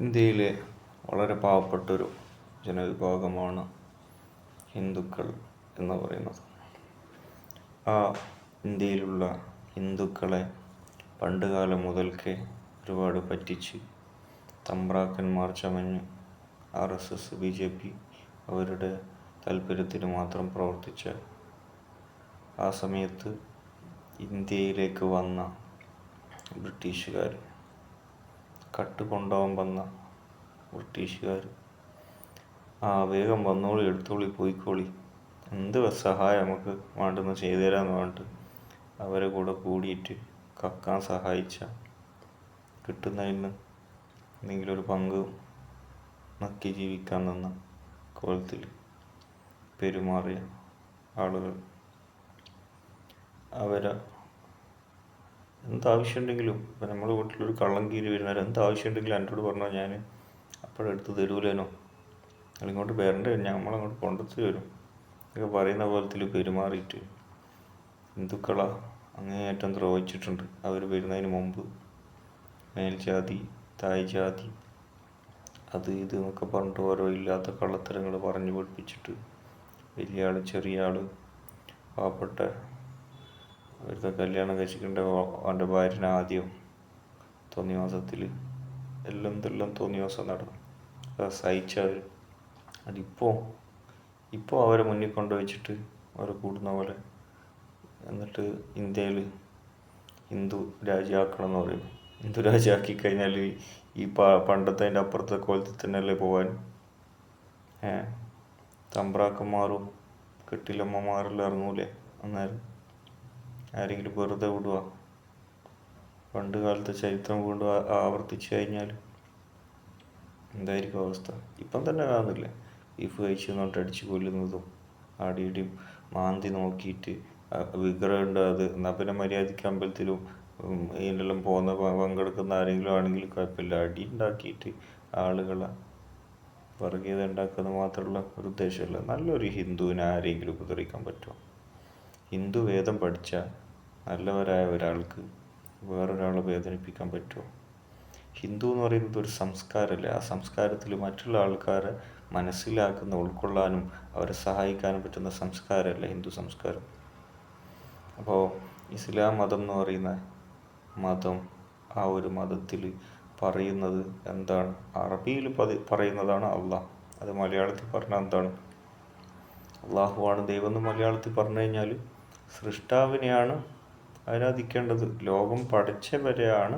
ഇന്ത്യയിലെ വളരെ പാവപ്പെട്ടൊരു ജനവിഭാഗമാണ് ഹിന്ദുക്കൾ എന്ന് പറയുന്നത്. ആ ഇന്ത്യയിലുള്ള ഹിന്ദുക്കളെ പണ്ടുകാലം മുതൽക്കേ ഒരുപാട് പറ്റിച്ച് തമ്പ്രാക്കന്മാർ ചമഞ്ഞ് RSS BJP അവരുടെ താല്പര്യത്തിന് മാത്രം പ്രവർത്തിച്ച ആ സമയത്ത് ഇന്ത്യയിലേക്ക് വന്ന ബ്രിട്ടീഷുകാർ, കട്ട് കൊണ്ടുപോകാൻ വന്ന ബ്രിട്ടീഷുകാർ വേഗം വന്നോളി, എടുത്തോളി, പോയിക്കോളി, എന്ത് സഹായം നമുക്ക് വേണ്ടെന്ന് ചെയ്തു തരാമെന്ന് പറഞ്ഞിട്ട് അവരെ കൂടെ കൂടിയിട്ട് കക്കാൻ സഹായിച്ച, കിട്ടുന്നതിന് എന്തെങ്കിലും ഒരു പങ്ക് നക്കി ജീവിക്കാൻ നിന്ന കോലത്തിൽ പെരുമാറിയ ആളുകൾ, അവരെ എന്താവശ്യമുണ്ടെങ്കിലും ഇപ്പം നമ്മുടെ വീട്ടിലൊരു കള്ളം കീരി വരുന്നവർ എന്താവശ്യമുണ്ടെങ്കിലും എന്നോട് പറഞ്ഞാൽ ഞാൻ അപ്പോഴെടുത്ത് തരൂലേനോ, ഇങ്ങോട്ട് വരണ്ടേ, നമ്മളങ്ങോട്ട് കൊണ്ടുവച്ച് തരും ഒക്കെ പറയുന്ന പോലത്തിൽ പെരുമാറിയിട്ട് ഹിന്ദുക്കളെ അങ്ങേയറ്റം ദ്രോഹിച്ചിട്ടുണ്ട്. അവർ വരുന്നതിന് മുമ്പ് മേൽജാതി, തായ് ജാതി, അത് ഇത് എന്നൊക്കെ പറഞ്ഞിട്ട് ഓരോ ഇല്ലാത്ത കള്ളത്തരങ്ങൾ പറഞ്ഞു പഠിപ്പിച്ചിട്ട് വലിയ ആൾ, ചെറിയ ആൾ, പാവപ്പെട്ട അവരുടെ കല്യാണം കഴിച്ചിട്ടുണ്ട് അവൻ്റെ ഭാര്യനെ ആദ്യം തോന്നിവാസത്തിൽ എന്തെല്ലാം തോന്നിവാസം നടന്നു. അത് സഹിച്ചവർ അതിപ്പോൾ അവരെ മുന്നിൽ കൊണ്ടുവച്ചിട്ട് അവരെ കൂടുന്ന പോലെ എന്നിട്ട് ഇന്ത്യയിൽ ഹിന്ദു രാജ്യമാക്കണം എന്ന് പറയുന്നു. ഹിന്ദു രാജ്യമാക്കി കഴിഞ്ഞാൽ ഈ പണ്ടത്തെ അതിൻ്റെ അപ്പുറത്തെ കോലത്തിൽ തന്നെയല്ലേ പോകാൻ. തമ്പ്രാക്കന്മാരും കെട്ടിലമ്മമാരെല്ലാം ഇറങ്ങൂലേ അന്നേരം? ആരെങ്കിലും വെറുതെ വിടുക? പണ്ട് കാലത്തെ ചരിത്രം വീണ്ടും ആവർത്തിച്ചു കഴിഞ്ഞാൽ എന്തായിരിക്കും അവസ്ഥ? ഇപ്പം തന്നെ കാണുന്നില്ലേ, ബീഫ് കഴിച്ച് എന്നിട്ട് അടിച്ച് കൊല്ലുന്നതും ആടിയിടിയും മാന്തി നോക്കിയിട്ട് വിഗ്രഹം ഉണ്ട്, അത് എന്നാൽ പിന്നെ മര്യാദയ്ക്ക് അമ്പലത്തിലും ഇതിനെല്ലാം പങ്കെടുക്കുന്ന ആരെങ്കിലും ആണെങ്കിൽ കുഴപ്പമില്ല, അടി ഉണ്ടാക്കിയിട്ട് ആളുകളെ വർഗീയത ഉണ്ടാക്കുന്നത് മാത്രമുള്ള ഒരു ഉദ്ദേശമല്ല. നല്ലൊരു ഹിന്ദുവിനെ ആരെങ്കിലും ഉപദ്രവിക്കാൻ പറ്റുമോ? ഹിന്ദു വേദം പഠിച്ച നല്ലവരായ ഒരാൾക്ക് വേറൊരാളെ വേദനിപ്പിക്കാൻ പറ്റുമോ? ഹിന്ദു എന്ന് പറയുന്നത് ഒരു സംസ്കാരമല്ലേ. ആ സംസ്കാരത്തിൽ മറ്റുള്ള ആൾക്കാരെ മനസ്സിലാക്കുന്ന, ഉൾക്കൊള്ളാനും അവരെ സഹായിക്കാനും പറ്റുന്ന സംസ്കാരമല്ലേ ഹിന്ദു സംസ്കാരം. അപ്പോൾ ഇസ്ലാം മതം എന്ന് പറയുന്ന മതം, ആ ഒരു മതത്തിൽ പറയുന്നത് എന്താണ്? അറബിയിൽ പറയുന്നതാണ് അള്ളാഹ്. അത് മലയാളത്തിൽ പറഞ്ഞാൽ എന്താണ്? അള്ളാഹുവാണ് ദൈവം എന്ന് മലയാളത്തിൽ പറഞ്ഞു കഴിഞ്ഞാൽ സൃഷ്ടാവിനെയാണ് ആരാധിക്കേണ്ടത്. ലോകം പഠിച്ചവരെയാണ്,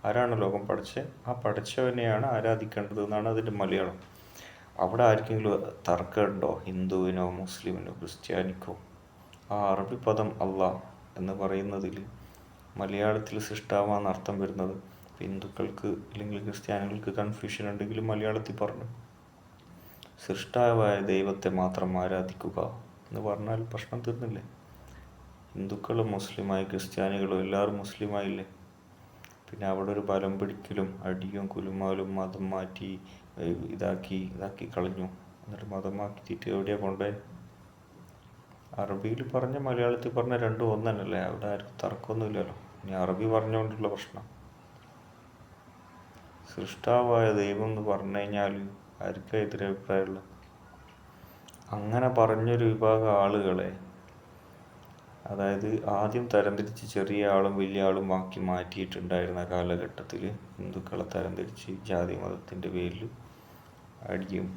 ആരാണ് ലോകം പഠിച്ചത്? ആ പഠിച്ചവനെയാണ് ആരാധിക്കേണ്ടത് എന്നാണ് അതിൻ്റെ മലയാളം. അവിടെ ആർക്കെങ്കിലും തർക്കമുണ്ടോ? ഹിന്ദുവിനോ മുസ്ലിമിനോ ക്രിസ്ത്യാനിക്കോ? ആ അറബി പദം അള്ളാഹ് എന്ന് പറയുന്നതിൽ മലയാളത്തിൽ സൃഷ്ടാവാന്ന് അർത്ഥം വരുന്നത്. ഹിന്ദുക്കൾക്ക് അല്ലെങ്കിൽ ക്രിസ്ത്യാനികൾക്ക് കൺഫ്യൂഷൻ ഉണ്ടെങ്കിൽ മലയാളത്തിൽ പറഞ്ഞു സൃഷ്ടാവായ ദൈവത്തെ മാത്രം ആരാധിക്കുക എന്ന് പറഞ്ഞാൽ പ്രശ്നം തീർന്നില്ലേ? ഹിന്ദുക്കളും മുസ്ലിമായി, ക്രിസ്ത്യാനികളും എല്ലാവരും മുസ്ലിമായില്ലേ? പിന്നെ അവിടെ ഒരു ബലം പിടിക്കലും അടിയും കുലുമാലും മതം മാറ്റി ഇതാക്കി കളഞ്ഞു. എന്നിട്ട് മതം മാറ്റിയിട്ട് എവിടെയാണ് കൊണ്ടുപോയി? അറബിയിൽ പറഞ്ഞ മലയാളത്തിൽ പറഞ്ഞ രണ്ടും ഒന്നല്ലേ? അവിടെ ആർക്കും തർക്കമൊന്നുമില്ലല്ലോ. ഇനി അറബി പറഞ്ഞുകൊണ്ടുള്ള പ്രശ്നം. സൃഷ്ടാവായ ദൈവം എന്ന് പറഞ്ഞു കഴിഞ്ഞാൽ ആർക്കാ എതിരഭിപ്രായമുള്ള? അങ്ങനെ പറഞ്ഞൊരു വിഭാഗം ആളുകളെ, അതായത് ആദ്യം തരംതിരിച്ച് ചെറിയ ആളും വലിയ ആളും ആക്കി മാറ്റിയിട്ടുണ്ടായിരുന്ന കാലഘട്ടത്തിൽ ഹിന്ദുക്കളെ തരംതിരിച്ച് ജാതി മതത്തിൻ്റെ പേരിൽ അടിയും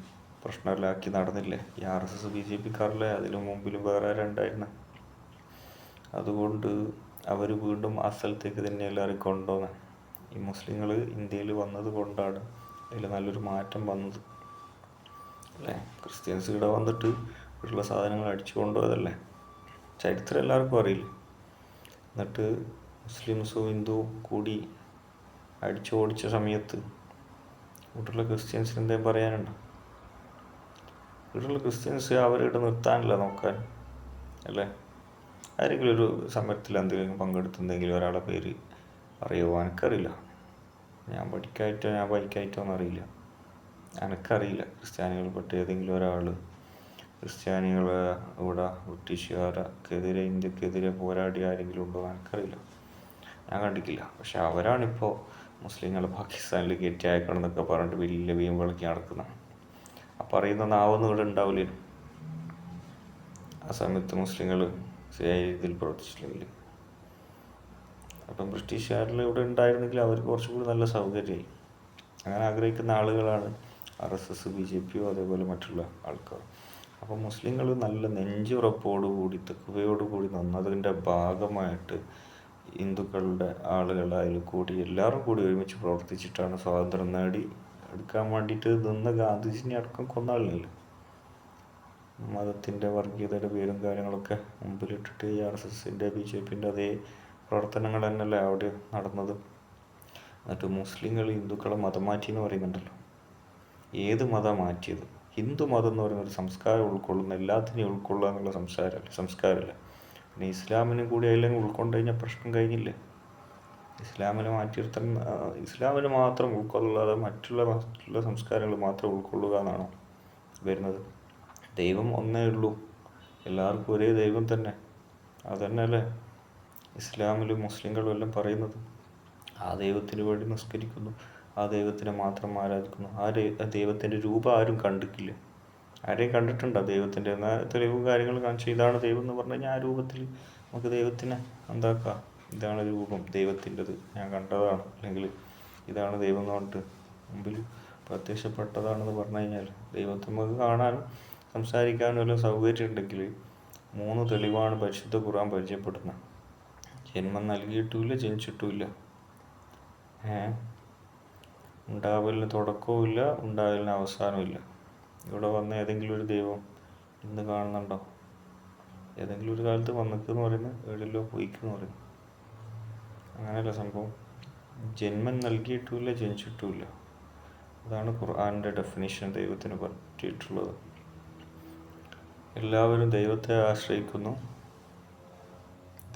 പ്രശ്നമില്ലാക്കി നടന്നില്ലേ ഈ RSS BJPക്കാരല്ലേ? അതിനു മുമ്പിലും വേറെ ആരുണ്ടായിരുന്ന? അതുകൊണ്ട് അവർ വീണ്ടും ആ സ്ഥലത്തേക്ക് തന്നെ എല്ലാവരും കൊണ്ടുവന്ന് ഈ മുസ്ലിങ്ങൾ ഇന്ത്യയിൽ വന്നത് കൊണ്ടാണ് അതിൽ നല്ലൊരു മാറ്റം വന്നത് അല്ലേ? ക്രിസ്ത്യൻസ് ഇവിടെ വന്നിട്ട് വീട്ടിലുള്ള സാധനങ്ങൾ അടിച്ചു കൊണ്ടുപോയതല്ലേ? ചരിത്രം എല്ലാവർക്കും അറിയില്ല. എന്നിട്ട് മുസ്ലിംസും ഹിന്ദുവും കൂടി അടിച്ചു ഓടിച്ച സമയത്ത് വീട്ടിലുള്ള ക്രിസ്ത്യൻസിന് എന്തെങ്കിലും പറയാനുണ്ടോ? വീട്ടിലുള്ള ക്രിസ്ത്യൻസ് അവരിവിടെ നിർത്താനല്ല നോക്കാൻ അല്ലേ? ആരെങ്കിലും ഒരു സമരത്തിൽ എന്തെങ്കിലും പങ്കെടുത്തെന്തെങ്കിലും ഒരാളെ പേര് അറിയുമോ? എനിക്കറിയില്ല. ഞാൻ ബൈക്കായിട്ടോ എന്നറിയില്ല. എനിക്കറിയില്ല ക്രിസ്ത്യാനികൾപ്പെട്ട ഏതെങ്കിലും ഒരാൾ ക്രിസ്ത്യാനികളെ ഇവിടെ ബ്രിട്ടീഷുകാർക്കെതിരെ, ഇന്ത്യക്കെതിരെ പോരാടിയ ആരെങ്കിലും ഉണ്ടോ? എനിക്കറിയില്ല, ഞാൻ കണ്ടിട്ടില്ല. പക്ഷെ അവരാണിപ്പോൾ മുസ്ലിങ്ങൾ പാകിസ്ഥാനിൽ കയറ്റി അയക്കണം എന്നൊക്കെ പറഞ്ഞിട്ട് വലിയ വീമ്പളക്കി നടക്കുന്ന ആ പറയുന്ന നാവൊന്നും ഇവിടെ ഉണ്ടാവില്ല. ആ സമയത്ത് മുസ്ലിങ്ങൾ ശരിയായ രീതിയിൽ പ്രവർത്തിച്ചില്ലെങ്കിൽ. അപ്പം ബ്രിട്ടീഷുകാരിൽ ഇവിടെ ഉണ്ടായിരുന്നെങ്കിൽ അവർക്ക് കുറച്ചും കൂടി നല്ല സൗകര്യമായി. അങ്ങനെ ആഗ്രഹിക്കുന്ന ആളുകളാണ് RSS, BJP അതേപോലെ മറ്റുള്ള ആൾക്കാർ. അപ്പോൾ മുസ്ലിങ്ങൾ നല്ല നെഞ്ചുറപ്പോടുകൂടി തെക്കുവയോടുകൂടി നിന്നതിൻ്റെ ഭാഗമായിട്ട് ഹിന്ദുക്കളുടെ ആളുകളായാലും കൂടി എല്ലാവരും കൂടി ഒരുമിച്ച് പ്രവർത്തിച്ചിട്ടാണ് സ്വാതന്ത്ര്യം നേടി എടുക്കാൻ വേണ്ടിയിട്ട് നിന്ന് ഗാന്ധിജിനെ അടക്കം കൊന്ന ആളില്ല. മതത്തിൻ്റെ വർഗീയതയുടെ പേരും കാര്യങ്ങളൊക്കെ മുമ്പിലിട്ടിട്ട് ഈ RSSൻ്റെ BJPൻ്റെ അതേ പ്രവർത്തനങ്ങൾ തന്നെയല്ലേ അവിടെ നടന്നത്. എന്നിട്ട് മുസ്ലിങ്ങൾ ഹിന്ദുക്കളെ മതം മാറ്റി എന്ന് പറയുന്നുണ്ടല്ലോ. ഏത് മതം മാറ്റിയത്? ഹിന്ദു മതം എന്ന് പറയുന്ന ഒരു സംസ്കാരം ഉൾക്കൊള്ളുന്ന എല്ലാത്തിനെയും ഉൾക്കൊള്ളുക എന്നുള്ള സംസ്കാരമല്ല. പിന്നെ ഇസ്ലാമിനും കൂടി അതിലെങ്കിൽ ഉൾക്കൊണ്ട് കഴിഞ്ഞാൽ പ്രശ്നം കഴിഞ്ഞില്ലേ. ഇസ്ലാമിനെ മാറ്റിയിരുത്താൻ ഇസ്ലാമിന് മാത്രം ഉൾക്കൊള്ളാതെ മറ്റുള്ള സംസ്കാരങ്ങൾ മാത്രം ഉൾക്കൊള്ളുക എന്നാണോ വരുന്നത്? ദൈവം ഒന്നേ ഉള്ളൂ, എല്ലാവർക്കും ഒരേ ദൈവം തന്നെ. അതന്നെയല്ലേ ഇസ്ലാമിലും മുസ്ലിങ്ങളും എല്ലാം പറയുന്നത്. ആ ദൈവത്തിന് വേണ്ടി നിസ്കരിക്കുന്നു, ആ ദൈവത്തിനെ മാത്രം ആരാധിക്കുന്നു. ആ ദൈവത്തിൻ്റെ രൂപം ആരും കണ്ടിട്ടില്ല. ആരെയും കണ്ടിട്ടുണ്ടോ ദൈവത്തിൻ്റെ? എന്നാൽ തെളിവും കാര്യങ്ങൾ കാണിച്ചു ഇതാണ് ദൈവം എന്ന് പറഞ്ഞു കഴിഞ്ഞാൽ ആ രൂപത്തിൽ നമുക്ക് ദൈവത്തിനെ എന്താക്കാം? ഇതാണ് രൂപം ദൈവത്തിൻ്റെത്, ഞാൻ കണ്ടതാണ്, അല്ലെങ്കിൽ ഇതാണ് ദൈവം എന്ന് പറഞ്ഞിട്ട് മുമ്പിൽ പ്രത്യക്ഷപ്പെട്ടതാണെന്ന് പറഞ്ഞു കഴിഞ്ഞാൽ ദൈവത്തെ നമുക്ക് കാണാനും സംസാരിക്കാനും എല്ലാം സൗകര്യം ഉണ്ടെങ്കിൽ 3 തെളിവാണ് പരിശുദ്ധ ഖുർആൻ പരിചയപ്പെടുന്നത്. ജന്മം നൽകിയിട്ടുമില്ല, ജനിച്ചിട്ടുമില്ല. ഉണ്ടാവലിന് തുടക്കവും ഇല്ല, ഉണ്ടാവലിന് അവസാനവും ഇല്ല. ഇവിടെ വന്ന ഏതെങ്കിലും ഒരു ദൈവം ഇന്ന് കാണുന്നുണ്ടോ? ഏതെങ്കിലും ഒരു കാലത്ത് വന്നിക്കെന്ന് പറയുന്നത് എവിടെയല്ലോ പോയിക്കെന്ന് പറയുന്നു. അങ്ങനെയല്ല സംഭവം. ജന്മം നൽകിയിട്ടുമില്ല, ജനിച്ചിട്ടുമില്ല. അതാണ് ഖുർആൻ്റെ ഡെഫിനിഷൻ ദൈവത്തിന് പറ്റിയിട്ടുള്ളത്. എല്ലാവരും ദൈവത്തെ ആശ്രയിക്കുന്നു.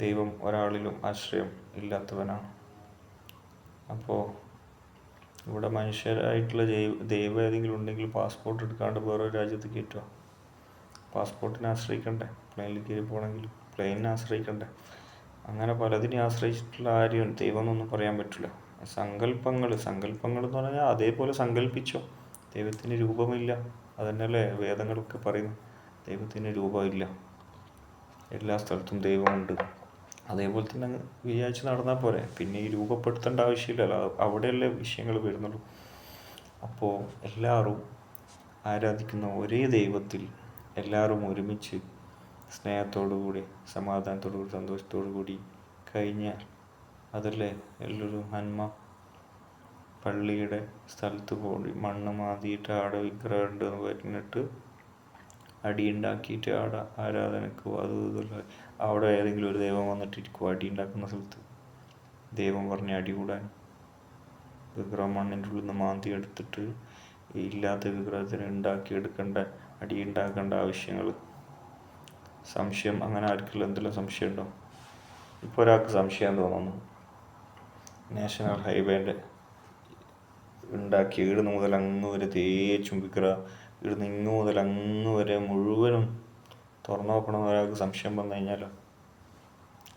ദൈവം ഒരാളിലും ആശ്രയം ഇല്ലാത്തവനാണ്. അപ്പോൾ ഇവിടെ മനുഷ്യരായിട്ടുള്ള ദൈവം ഏതെങ്കിലും ഉണ്ടെങ്കിൽ പാസ്പോർട്ട് എടുക്കാണ്ട് വേറൊരു രാജ്യത്ത് കയറ്റുക. പാസ്പോർട്ടിനെ ആശ്രയിക്കണ്ടേ? പ്ലെയിനിൽ കയറി പോകണമെങ്കിൽ പ്ലെയിനിനെ ആശ്രയിക്കണ്ടേ? അങ്ങനെ പലതിനെ ആശ്രയിച്ചിട്ടുള്ള ആരെയും ദൈവം എന്നൊന്നും പറയാൻ പറ്റില്ല. സങ്കല്പങ്ങൾ എന്ന് പറഞ്ഞാൽ അതേപോലെ സങ്കല്പിച്ചോ. ദൈവത്തിന് രൂപമില്ല. അതന്നെയല്ലേ വേദങ്ങളൊക്കെ പറയുന്നു. ദൈവത്തിന് രൂപമില്ല, എല്ലാ സ്ഥലത്തും ദൈവമുണ്ട്. അതേപോലെ തന്നെ വിചാരിച്ച് നടന്നാൽ പോരെ. പിന്നെ ഈ രൂപപ്പെടുത്തേണ്ട ആവശ്യമില്ലല്ലോ, അവിടെയല്ലേ വിഷയങ്ങൾ വരുന്നുള്ളൂ. അപ്പോൾ എല്ലാവരും ആരാധിക്കുന്ന ഒരേ ദൈവത്തിൽ എല്ലാവരും ഒരുമിച്ച് സ്നേഹത്തോടു കൂടി, സമാധാനത്തോടു കൂടി, സന്തോഷത്തോടു കൂടി കഴിഞ്ഞാൽ അതല്ലേ എല്ലാവരും നന്മ. പള്ളിയുടെ സ്ഥലത്ത് പോയി മണ്ണ് മാന്തിയിട്ട് അവിടെ വിഗ്രഹം ഉണ്ടെന്ന് പറഞ്ഞിട്ട് അടിയുണ്ടാക്കിയിട്ട് അവിടെ ആരാധനക്കോ അവിടെ ഏതെങ്കിലും ഒരു ദൈവം വന്നിട്ടിരിക്കും അടി ഉണ്ടാക്കുന്ന സ്ഥലത്ത്. ദൈവം പറഞ്ഞ് അടി കൂടാൻ വിഗ്രഹം മണ്ണിൻ്റെ ഉള്ളിൽ നിന്ന് മാന്തി എടുത്തിട്ട് ഇല്ലാത്ത വിഗ്രഹത്തിന് ഉണ്ടാക്കിയെടുക്കേണ്ട, അടി ഉണ്ടാക്കേണ്ട ആവശ്യങ്ങൾ. സംശയം അങ്ങനെ ആർക്കെങ്കിലും എന്തെല്ലാം സംശയം ഉണ്ടോ? ഇപ്പോൾ ഒരാൾക്ക് സംശയം തോന്നുന്നു. നാഷണൽ ഹൈവേൻ്റെ ഉണ്ടാക്കി ഇവിടുന്ന് മുതൽ അങ്ങ് വരെ തേച്ചും വിഗ്രഹം ഇവിടുന്ന് ഇങ്ങ് മുതൽ അങ്ങ് വരെ മുഴുവനും തുറന്നു നോക്കണമെന്ന് ഒരാൾക്ക് സംശയം വന്നു കഴിഞ്ഞാലോ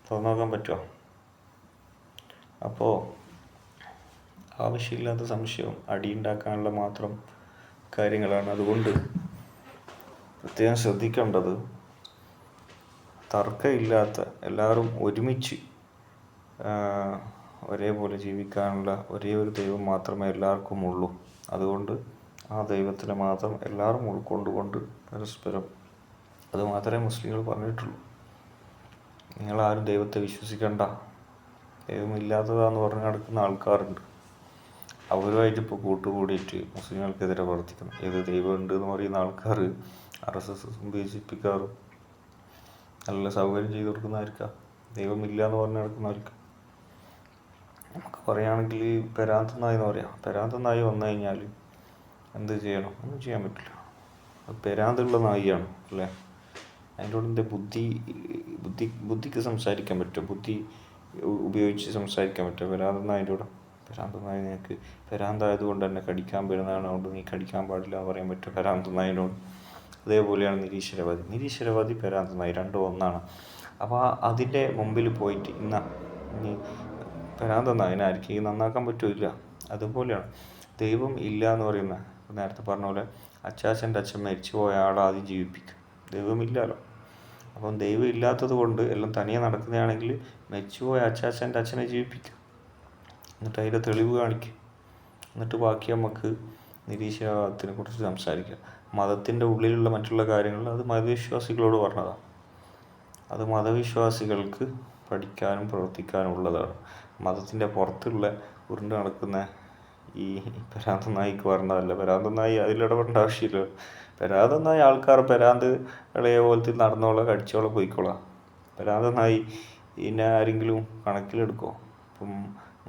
തുറന്നു നോക്കാൻ പറ്റുമോ? അപ്പോൾ ആവശ്യമില്ലാത്ത സംശയം അടിയുണ്ടാക്കാനുള്ള മാത്രം കാര്യങ്ങളാണ്. അതുകൊണ്ട് പ്രത്യേകം ശ്രദ്ധിക്കേണ്ടത് തർക്കമില്ലാത്ത എല്ലാവരും ഒരുമിച്ച് ഒരേപോലെ ജീവിക്കാനുള്ള ഒരേ ഒരു ദൈവം മാത്രമേ എല്ലാവർക്കും ഉള്ളൂ. അതുകൊണ്ട് ആ ദൈവത്തിനെ മാത്രം എല്ലാവരും ഉൾക്കൊണ്ടുകൊണ്ട് പരസ്പരം, അത് മാത്രമേ മുസ്ലിങ്ങൾ പറഞ്ഞിട്ടുള്ളൂ. നിങ്ങളാരും ദൈവത്തെ വിശ്വസിക്കണ്ട, ദൈവമില്ലാത്തതാന്ന് പറഞ്ഞ് നടക്കുന്ന ആൾക്കാരുണ്ട്. അവരുമായിട്ട് ഇപ്പോൾ കൂട്ടുകൂടിയിട്ട് മുസ്ലിങ്ങൾക്കെതിരെ പ്രവർത്തിക്കണം. ഏത് ദൈവം ഉണ്ട് എന്ന് പറയുന്ന ആൾക്കാർ RSSും BJPക്കാരും നല്ല സൗകര്യം ചെയ്ത് കൊടുക്കുന്നതായിരിക്കാം. ദൈവമില്ല എന്ന് പറഞ്ഞ് നടക്കുന്നവർക്ക് നമുക്ക് പറയുകയാണെങ്കിൽ പെരാന്തനായി എന്ന് പറയാം. പെരാന്തനായി വന്നു കഴിഞ്ഞാൽ എന്ത് ചെയ്യണം? ഒന്നും ചെയ്യാൻ പറ്റില്ല. പെരാന്തുള്ള നായിയാണ് അല്ലേ. അതിൻ്റെ കൂടെ എൻ്റെ ബുദ്ധിക്ക് സംസാരിക്കാൻ പറ്റും, ബുദ്ധി ഉപയോഗിച്ച് സംസാരിക്കാൻ പറ്റും. പെരാന്തനായിൻ്റെ കൂടെ പെരാന്തനായി നിനക്ക് പെരാന്തായതുകൊണ്ട് തന്നെ കടിക്കാൻ വരുന്നതാണ്, അതുകൊണ്ട് നീ കടിക്കാൻ പാടില്ല എന്ന് പറയാൻ പറ്റും പെരാന്തനായിനോട്. അതേപോലെയാണ് നിരീശ്വരവാദി പെരാന്തനായി, രണ്ടും ഒന്നാണ്. അപ്പോൾ അതിൻ്റെ മുമ്പിൽ പോയിട്ട് ഇനി പെരാന്തനായിനായിരിക്കും നന്നാക്കാൻ പറ്റില്ല. അതുപോലെയാണ് ദൈവം ഇല്ല എന്ന് പറയുന്ന, നേരത്തെ പറഞ്ഞ പോലെ അച്ചാച്ചൻ്റെ അച്ഛൻ മരിച്ചു പോയ ആളെ ആദ്യം ജീവിപ്പിക്കും. ദൈവമില്ലല്ലോ. അപ്പം ദൈവം ഇല്ലാത്തത് കൊണ്ട് എല്ലാം തനിയെ നടക്കുന്നതാണെങ്കിൽ മരിച്ചുപോയ അച്ചാച്ചൻ്റെ അച്ഛനെ ജീവിപ്പിക്കും, എന്നിട്ട് അതിൻ്റെ തെളിവ് കാണിക്കും. എന്നിട്ട് ബാക്കി നമുക്ക് നിരീശ്വരവാദത്തിനെ കുറിച്ച് സംസാരിക്കാം. മതത്തിൻ്റെ ഉള്ളിലുള്ള മറ്റുള്ള കാര്യങ്ങൾ അത് മതവിശ്വാസികളോട് പറഞ്ഞതാണ്. അത് മതവിശ്വാസികൾക്ക് പഠിക്കാനും പ്രവർത്തിക്കാനും ഉള്ളതാണ്. മതത്തിൻ്റെ പുറത്തുള്ള ഉരുണ്ട് നടക്കുന്ന ഈ പരാന്തൻ നായിക്ക് പറഞ്ഞതല്ല. പരാന്തൻ നായി അതിലിടപെടേണ്ട ആവശ്യമില്ല. പരാന്തൻ നായി ആൾക്കാർ പരാന്ത് ഇളയ പോലത്തെ നടന്നോളാം, കടിച്ചോളാം, പോയിക്കോളാം. പരാന്തൻ നായി ഇതിനെ ആരെങ്കിലും കണക്കിലെടുക്കുമോ? ഇപ്പം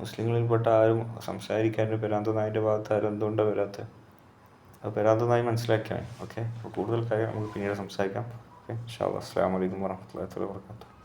മുസ്ലിങ്ങളിൽപ്പെട്ട ആരും സംസാരിക്കാൻ പരാന്തൻ നായിൻ്റെ ഭാഗത്ത് ആരും എന്തുകൊണ്ടാണ് വരാത്തത്? അപ്പോൾ പരാന്തൻ നായി മനസ്സിലാക്കിയാണ്. ഓക്കെ, അപ്പോൾ കൂടുതൽ കാര്യം നമുക്ക് പിന്നീട് സംസാരിക്കാം. ഓക്കെ, ഇൻഷാ അല്ലാഹ്. അസ്സലാമു അലൈക്കും വറഹ്മത്തുള്ളാഹി വബറകാതുഹു.